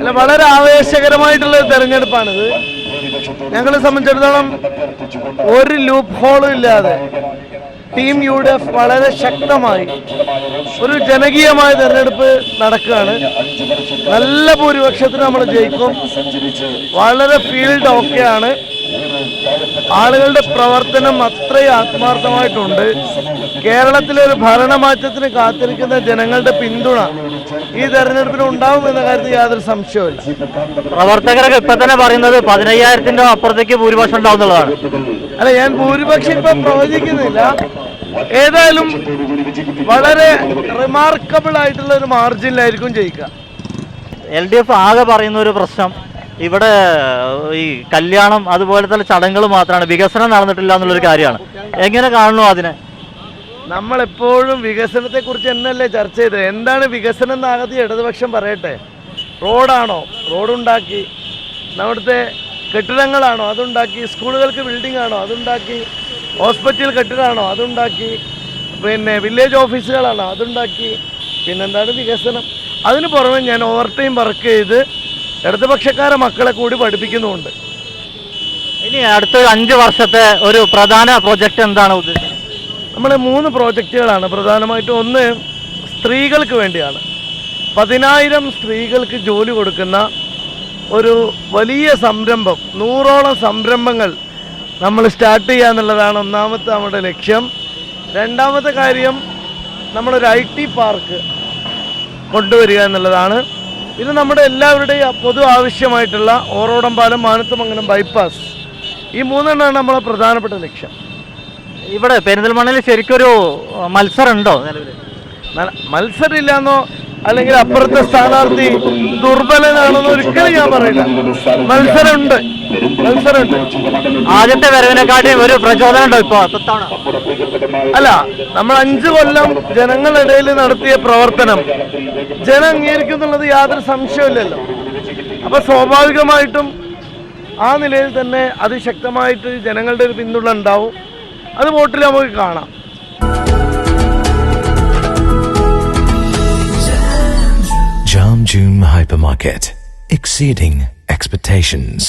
അല്ല, വളരെ ആവേശകരമായിട്ടുള്ള തെരഞ്ഞെടുപ്പാണിത്. ഞങ്ങളെ സംബന്ധിച്ചിടത്തോളം ഒരു ലൂപ്പ് ഹോളും ഇല്ലാതെ ടീം UDF വളരെ ശക്തമായി ഒരു ജനകീയമായ തെരഞ്ഞെടുപ്പ് നടക്കുകയാണ്. നല്ല ഭൂരിപക്ഷത്തിന് നമ്മൾ ജയിക്കും. വളരെ ഫീൽഡ് ഓക്കെയാണ്. ആളുകളുടെ പ്രവർത്തനം അത്രയും ആത്മാർത്ഥമായിട്ടുണ്ട്. കേരളത്തിലെ ഒരു ഭരണമാറ്റത്തിന് കാത്തിരിക്കുന്ന ജനങ്ങളുടെ പിന്തുണ ഈ തെരഞ്ഞെടുപ്പിന് ഉണ്ടാവും എന്ന കാര്യത്തിൽ യാതൊരു സംശയവുമില്ല. പ്രവർത്തകരൊക്കെ ഇപ്പൊ തന്നെ പറയുന്നത് 15,000-ന്റെ അപ്പുറത്തേക്ക് ഭൂരിപക്ഷം ഉണ്ടാവുന്നതാണ്. അല്ല, ഞാൻ ഭൂരിപക്ഷം ഇപ്പൊ പ്രവചിക്കുന്നില്ല. ഏതായാലും വളരെ റിമാർക്കബിൾ ആയിട്ടുള്ള ഒരു മാർജിനിലായിരിക്കും ജയിക്കുക. LDF ആകെ പറയുന്ന ഒരു പ്രശ്നം ഇവിടെ ഈ കല്യാണം അതുപോലെ തന്നെ ചടങ്ങുകൾ മാത്രമാണ്, വികസനം നടന്നിട്ടില്ല എന്നുള്ളൊരു കാര്യമാണ്. എങ്ങനെ കാണുന്നു അതിനെ? നമ്മളെപ്പോഴും വികസനത്തെ കുറിച്ച് എന്നല്ലേ ചർച്ച ചെയ്തത്. എന്താണ് വികസനം എന്ന് ആദ്യം ഇടതുപക്ഷം പറയട്ടെ. റോഡാണോ? റോഡുണ്ടാക്കി. അവിടുത്തെ കെട്ടിടങ്ങളാണോ? അതുണ്ടാക്കി. സ്കൂളുകൾക്ക് ബിൽഡിംഗ് ആണോ? അതുണ്ടാക്കി. ഹോസ്പിറ്റൽ കെട്ടിടമാണോ? അതുണ്ടാക്കി. പിന്നെ വില്ലേജ് ഓഫീസുകളാണോ? അതുണ്ടാക്കി. പിന്നെന്താണ് വികസനം? അതിന് പുറമെ ഞാൻ ഓവർ ടൈം വർക്ക് ചെയ്ത് ഇടതുപക്ഷക്കാരെ മക്കളെ കൂടി പഠിപ്പിക്കുന്നുമുണ്ട്. ഇനി അടുത്ത 5 വർഷത്തെ ഒരു പ്രധാന പ്രോജക്റ്റ് എന്താണ് ഉദ്ദേശിച്ചത്? നമ്മൾ 3 പ്രോജക്റ്റുകളാണ് പ്രധാനമായിട്ടും. ഒന്ന് സ്ത്രീകൾക്ക് വേണ്ടിയാണ്. 10,000 സ്ത്രീകൾക്ക് ജോലി കൊടുക്കുന്ന ഒരു വലിയ സംരംഭം, 100ഓളം സംരംഭങ്ങൾ നമ്മൾ സ്റ്റാർട്ട് ചെയ്യുക എന്നുള്ളതാണ് ഒന്നാമത്തെ നമ്മുടെ ലക്ഷ്യം. രണ്ടാമത്തെ കാര്യം നമ്മളൊരു IT പാർക്ക് കൊണ്ടുവരിക എന്നുള്ളതാണ്. പിന്നെ നമ്മുടെ എല്ലാവരുടെയും പൊതു ആവശ്യമായിട്ടുള്ള ഓറോടം പാലം, മാനത്തുമംഗലം ബൈപ്പാസ്, ഈ 3 നമ്മളെ പ്രധാനപ്പെട്ട ലക്ഷ്യം. ഇവിടെ പെരിന്തൽമണ്ണയിൽ ശരിക്കൊരു മത്സരം ഉണ്ടോ? മത്സരം ഇല്ലാന്നോ അല്ലെങ്കിൽ അപ്പുറത്തെ സ്ഥാനാർത്ഥി ദുർബലനാണെന്നോ ഒരിക്കലും ഞാൻ പറയില്ല. മത്സരമുണ്ട്. ആദ്യത്തെ വരവിനെക്കാട്ടിയും ഒരു പ്രചോദനം ഉണ്ടോ ഇപ്പൊ? അല്ല, നമ്മൾ 5 കൊല്ലം ജനങ്ങളിടയിൽ നടത്തിയ പ്രവർത്തനം ജനം അംഗീകരിക്കുന്നുള്ളത് യാതൊരു സംശയമില്ലല്ലോ. അപ്പൊ സ്വാഭാവികമായിട്ടും ആ നിലയിൽ തന്നെ അതിശക്തമായിട്ട് ജനങ്ങളുടെ ഒരു പിന്തുണ ഉണ്ടാവും. അത് വോട്ടിൽ നമുക്ക് കാണാം. Jam June Hypermarket, exceeding expectations.